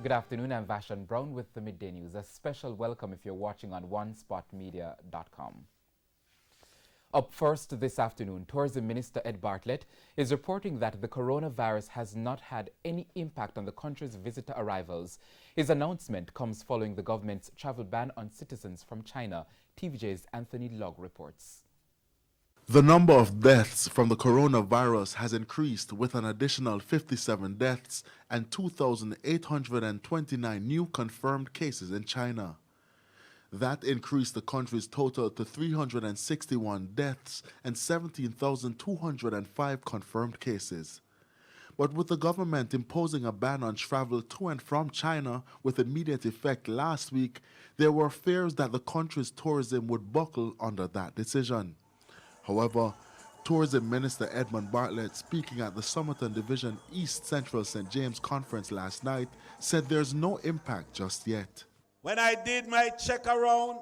Good afternoon, I'm Vashan Brown with the Midday News. A special welcome if you're watching on onespotmedia.com. Up first this afternoon, Tourism Minister Ed Bartlett is reporting that the coronavirus has not had any impact on the country's visitor arrivals. His announcement comes following the government's travel ban on citizens from China. TVJ's Anthony Logg reports. The number of deaths from the coronavirus has increased with an additional 57 deaths and 2,829 new confirmed cases in China. That increased the country's total to 361 deaths and 17,205 confirmed cases. But with the government imposing a ban on travel to and from China with immediate effect last week, there were fears that the country's tourism would buckle under that decision. However, Tourism Minister Edmund Bartlett, speaking at the Somerton Division East Central St. James Conference last night, said there's no impact just yet. When I did my check around,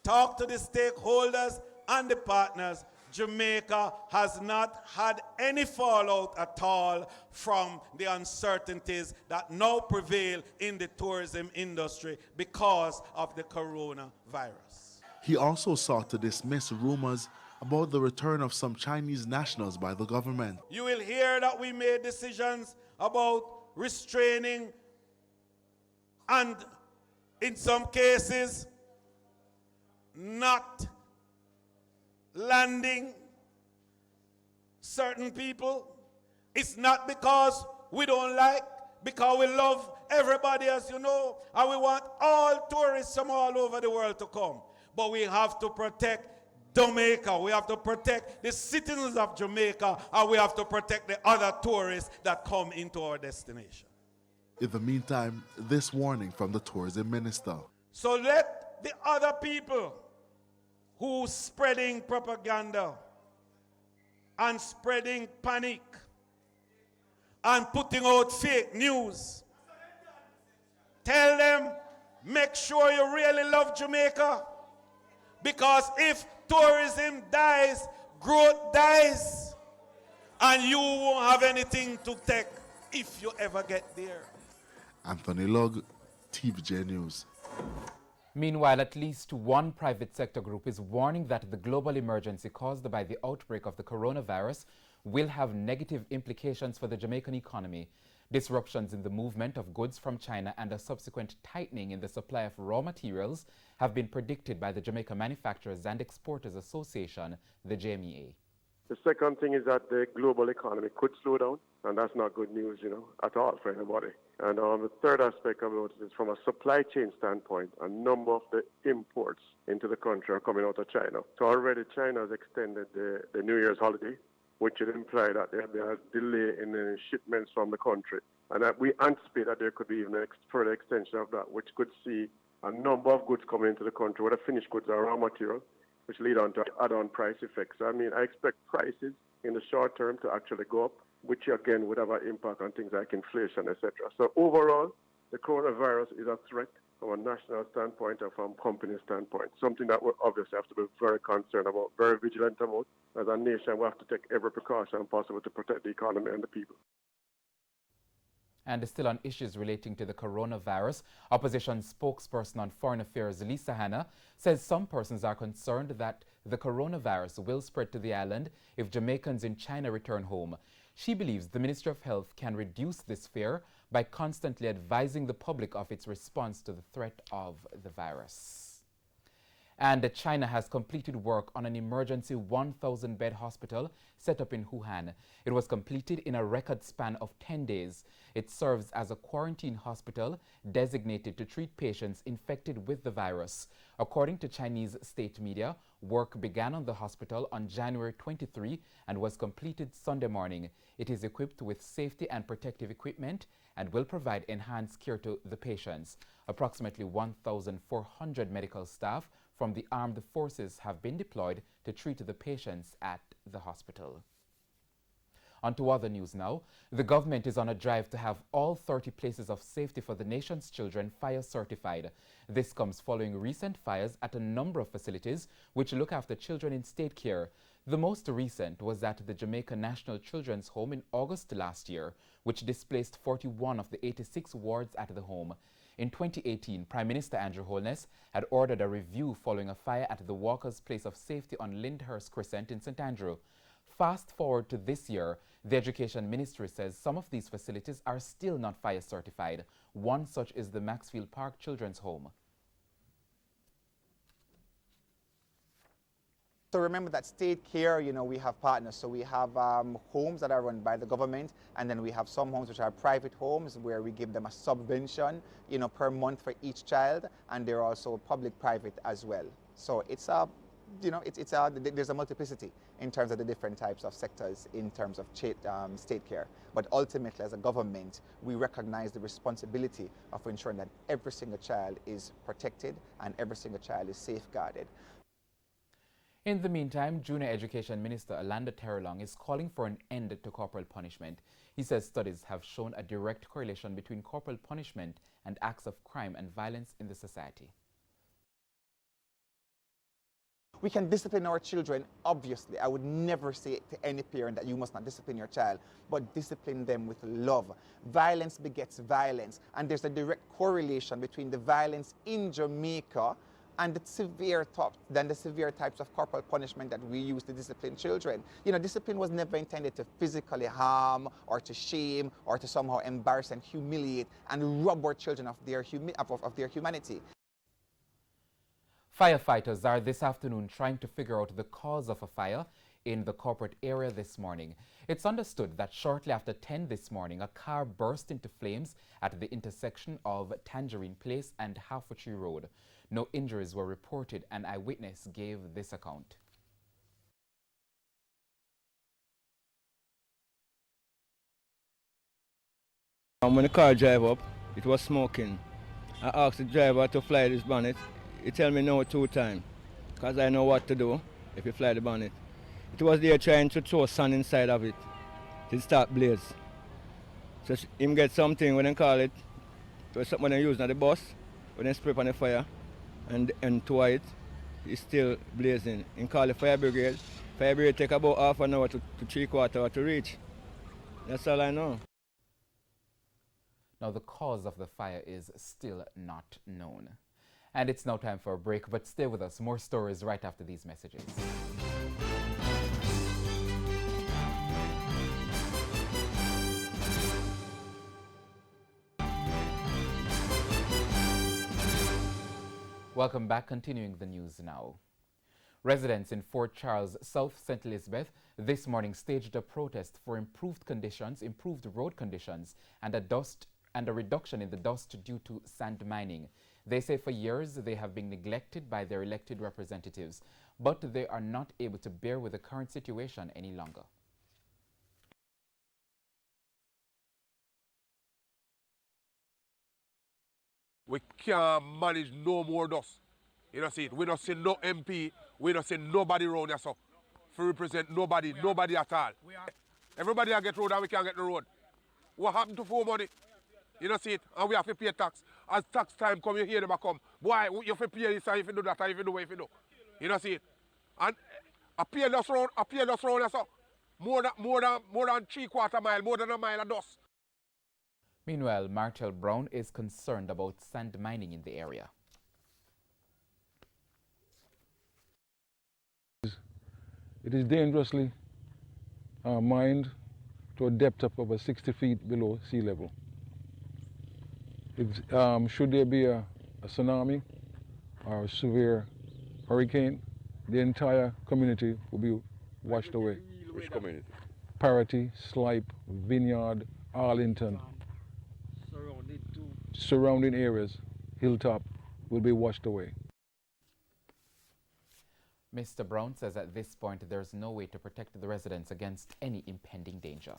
talked to the stakeholders and the partners, Jamaica has not had any fallout at all from the uncertainties that now prevail in the tourism industry because of the coronavirus. He also sought to dismiss rumors about the return of some Chinese nationals by the government. You will hear that we made decisions about restraining and, in some cases, not landing certain people. It's not because we don't like, because we love everybody, as you know, and we want all tourists from all over the world to come. But we have to protect Jamaica, we have to protect the citizens of Jamaica, and we have to protect the other tourists that come into our destination. In the meantime, this warning from the tourism minister. So let the other people who spreading propaganda and spreading panic and putting out fake news, tell them, make sure you really love Jamaica, because if tourism dies, growth dies, and you won't have anything to take if you ever get there. Anthony Logg, TVJ News. Meanwhile, at least one private sector group is warning that the global emergency caused by the outbreak of the coronavirus will have negative implications for the Jamaican economy. Disruptions in the movement of goods from China and a subsequent tightening in the supply of raw materials have been predicted by the Jamaica Manufacturers and Exporters Association, the JMEA. The second thing is that the global economy could slow down, and that's not good news, at all for anybody. And the third aspect of it is from a supply chain standpoint, a number of the imports into the country are coming out of China. So already China has extended the New Year's holiday, which would imply that there will be a delay in the shipments from the country. And that we anticipate that there could be even a further extension of that, which could see a number of goods coming into the country, whether finished goods or raw material, which lead on to add-on price effects. So, I expect prices in the short term to actually go up, which again would have an impact on things like inflation, etc. So overall, the coronavirus is a threat from a national standpoint and from a company standpoint, something that we obviously have to be very concerned about, very vigilant about. As a nation, we have to take every precaution possible to protect the economy and the people. And still on issues relating to the coronavirus, opposition spokesperson on foreign affairs Lisa Hanna says some persons are concerned that the coronavirus will spread to the island if Jamaicans in China return home. She believes the Ministry of Health can reduce this fear by constantly advising the public of its response to the threat of the virus. And China has completed work on an emergency 1,000-bed hospital set up in Wuhan. It was completed in a record span of 10 days. It serves as a quarantine hospital designated to treat patients infected with the virus. According to Chinese state media, work began on the hospital on January 23 and was completed Sunday morning. It is equipped with safety and protective equipment and will provide enhanced care to the patients. Approximately 1,400 medical staff from the armed forces have been deployed to treat the patients at the hospital. On to other news now. The government is on a drive to have all 30 places of safety for the nation's children fire certified. This comes following recent fires at a number of facilities which look after children in state care. The most recent was at the Jamaica National Children's Home in August last year, which displaced 41 of the 86 wards at the home. In 2018, Prime Minister Andrew Holness had ordered a review following a fire at the Walker's Place of Safety on Lyndhurst Crescent in St. Andrew. Fast forward to this year, the Education Ministry says some of these facilities are still not fire certified. One such is the Maxfield Park Children's Home. So remember that state care, we have partners. So we have homes that are run by the government, and then we have some homes which are private homes where we give them a subvention, per month for each child, and they're also public-private as well. So it's a, there's a multiplicity in terms of the different types of sectors in terms of state care. But ultimately, as a government, we recognize the responsibility of ensuring that every single child is protected and every single child is safeguarded. In the meantime, Junior Education Minister Alanda Terrelong is calling for an end to corporal punishment. He says studies have shown a direct correlation between corporal punishment and acts of crime and violence in the society. We can discipline our children, obviously. I would never say to any parent that you must not discipline your child, but discipline them with love. Violence begets violence, and there's a direct correlation between the violence in Jamaica and the severe types of corporal punishment that we use to discipline children. Discipline was never intended to physically harm or to shame or to somehow embarrass and humiliate and rob our children of their humanity. Firefighters are this afternoon trying to figure out the cause of a fire in the corporate area this morning. It's understood that shortly after 10 this morning, a car burst into flames at the intersection of Tangerine Place and Half-a-Tree Road. No injuries were reported. An eyewitness gave this account. When the car drive up, it was smoking. I asked the driver to fly this bonnet. He tell me no 2 times, because I know what to do if you fly the bonnet. It was there trying to throw sand inside of it to start blaze. So him get something when they call it, it was something they use on the bus, when they spray on the fire, and to it, it's still blazing. He call the fire brigade. Fire brigade take about half an hour to 3/4 hour to reach. That's all I know. Now, the cause of the fire is still not known. And it's now time for a break, but stay with us. More stories right after these messages. Welcome back. Continuing the news now. Residents in Fort Charles, South St. Elizabeth, this morning staged a protest for improved conditions, improved road conditions, and a reduction in the dust due to sand mining. They say for years they have been neglected by their elected representatives, but they are not able to bear with the current situation any longer. We can't manage no more dust. You know, see it. We don't see no MP, we don't see nobody around here, so to represent nobody at all. Everybody will get road and we can't get the road. What happened to for money? You know, see it, and we have to pay tax. As tax time come, you hear them come. Boy, you have to pay this, and if you do that, and if you do what you do. You know, see it. And a pay dust round, so more than 3/4 mile, more than a mile of dust. Meanwhile, Martel Brown is concerned about sand mining in the area. It is dangerously mined to a depth of over 60 feet below sea level. Should there be a tsunami or a severe hurricane, the entire community will be washed away. Which community? Parity, Slipe, Vineyard, Arlington, surrounding areas, Hilltop, will be washed away. Mr. Brown says at this point there is no way to protect the residents against any impending danger.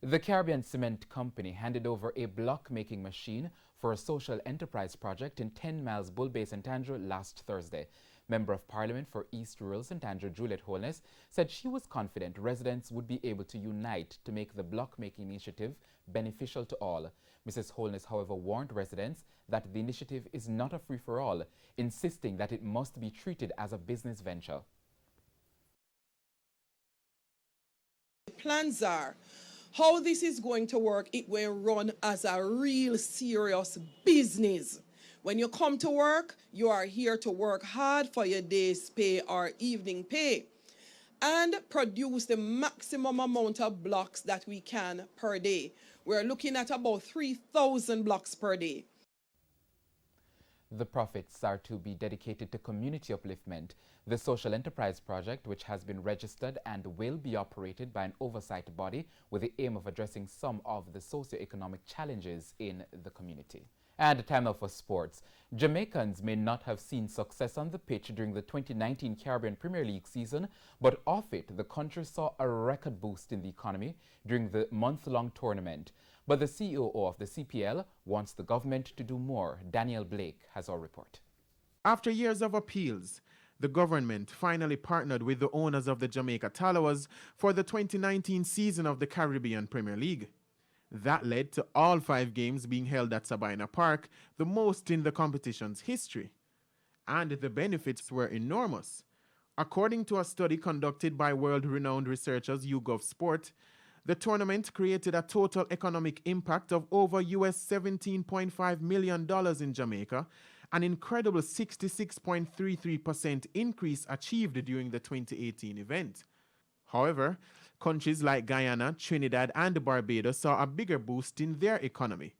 The Caribbean Cement Company handed over a block-making machine for a social enterprise project in 10 Miles Bull Bay, St. Andrew last Thursday. Member of Parliament for East Rural St. Andrew, Juliet Holness, said she was confident residents would be able to unite to make the block-making initiative beneficial to all. Mrs. Holness, however, warned residents that the initiative is not a free-for-all, insisting that it must be treated as a business venture. plans are. How this is going to work, it will run as a real serious business. When you come to work, you are here to work hard for your day's pay or evening pay and produce the maximum amount of blocks that we can per day. We're looking at about 3,000 blocks per day. The profits are to be dedicated to community upliftment. The Social Enterprise Project, which has been registered and will be operated by an oversight body with the aim of addressing some of the socio-economic challenges in the community. And time now for sports. Jamaicans may not have seen success on the pitch during the 2019 Caribbean Premier League season, but off it, the country saw a record boost in the economy during the month-long tournament. But the CEO of the CPL wants the government to do more. Daniel Blake has our report. After years of appeals, the government finally partnered with the owners of the Jamaica Tallowers for the 2019 season of the Caribbean Premier League. That led to all 5 games being held at Sabina Park, the most in the competition's history. And the benefits were enormous. According to a study conducted by world-renowned researchers YouGov Sport, the tournament created a total economic impact of over US $17.5 million in Jamaica, an incredible 66.33% increase achieved during the 2018 event. However, countries like Guyana, Trinidad, and Barbados saw a bigger boost in their economy.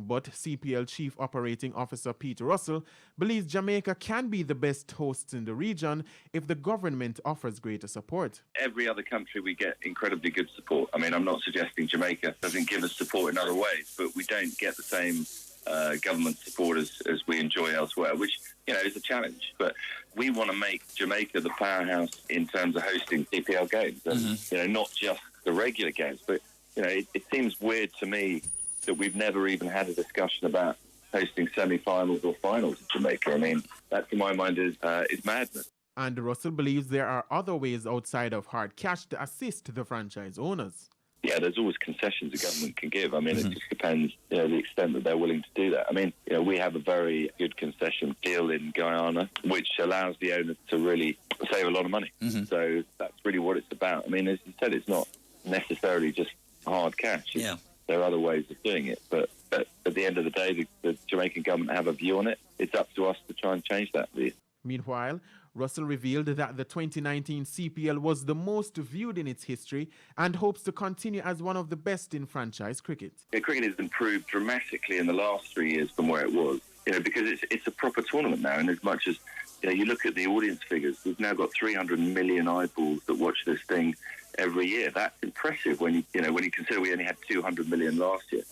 But CPL Chief Operating Officer Peter Russell believes Jamaica can be the best hosts in the region if the government offers greater support. Every other country we get incredibly good support. I mean, I'm not suggesting Jamaica doesn't give us support in other ways, but we don't get the same government support as we enjoy elsewhere, which, you know, is a challenge. But we want to make Jamaica the powerhouse in terms of hosting CPL games, and you know, not just the regular games. But you know, it seems weird to me that we've never even had a discussion about hosting semi-finals or finals in Jamaica. I mean, that to my mind is madness. And Russell believes there are other ways outside of hard cash to assist the franchise owners. Yeah, there's always concessions the government can give. I mean, it just depends, you know, the extent that they're willing to do that. I mean, you know, we have a very good concession deal in Guyana, which allows the owners to really save a lot of money. So that's really what it's about. I mean, as you said, it's not necessarily just hard cash. Yeah. There are other ways of doing it. But at the end of the day, the Jamaican government have a view on it. It's up to us to try and change that. Meanwhile, Russell revealed that the 2019 CPL was the most viewed in its history and hopes to continue as one of the best in franchise cricket. Yeah, cricket has improved dramatically in the last 3 years from where it was, you know, because it's a proper tournament now. And as much as, you know, you look at the audience figures, we've now got 300 million eyeballs that watch this thing every year. That's impressive when you consider we only had 200 million last year.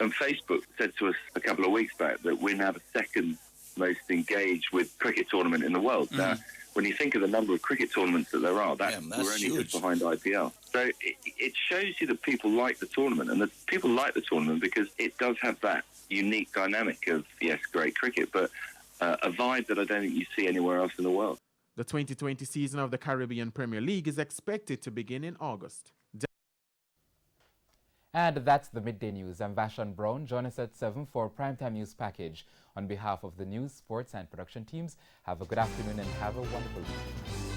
And Facebook said to us a couple of weeks back that we're now the second most engaged with cricket tournament in the world. Now, when you think of the number of cricket tournaments that there are, that's we're only huge. just behind IPL. So it shows you that people like the tournament, and that people like the tournament because it does have that unique dynamic of, yes, great cricket, but a vibe that I don't think you see anywhere else in the world. The 2020 season of the Caribbean Premier League is expected to begin in August. And that's the Midday News. I'm Vashon Brown. Join us at 7 for Primetime News Package. On behalf of the news, sports, and production teams, have a good afternoon and have a wonderful week.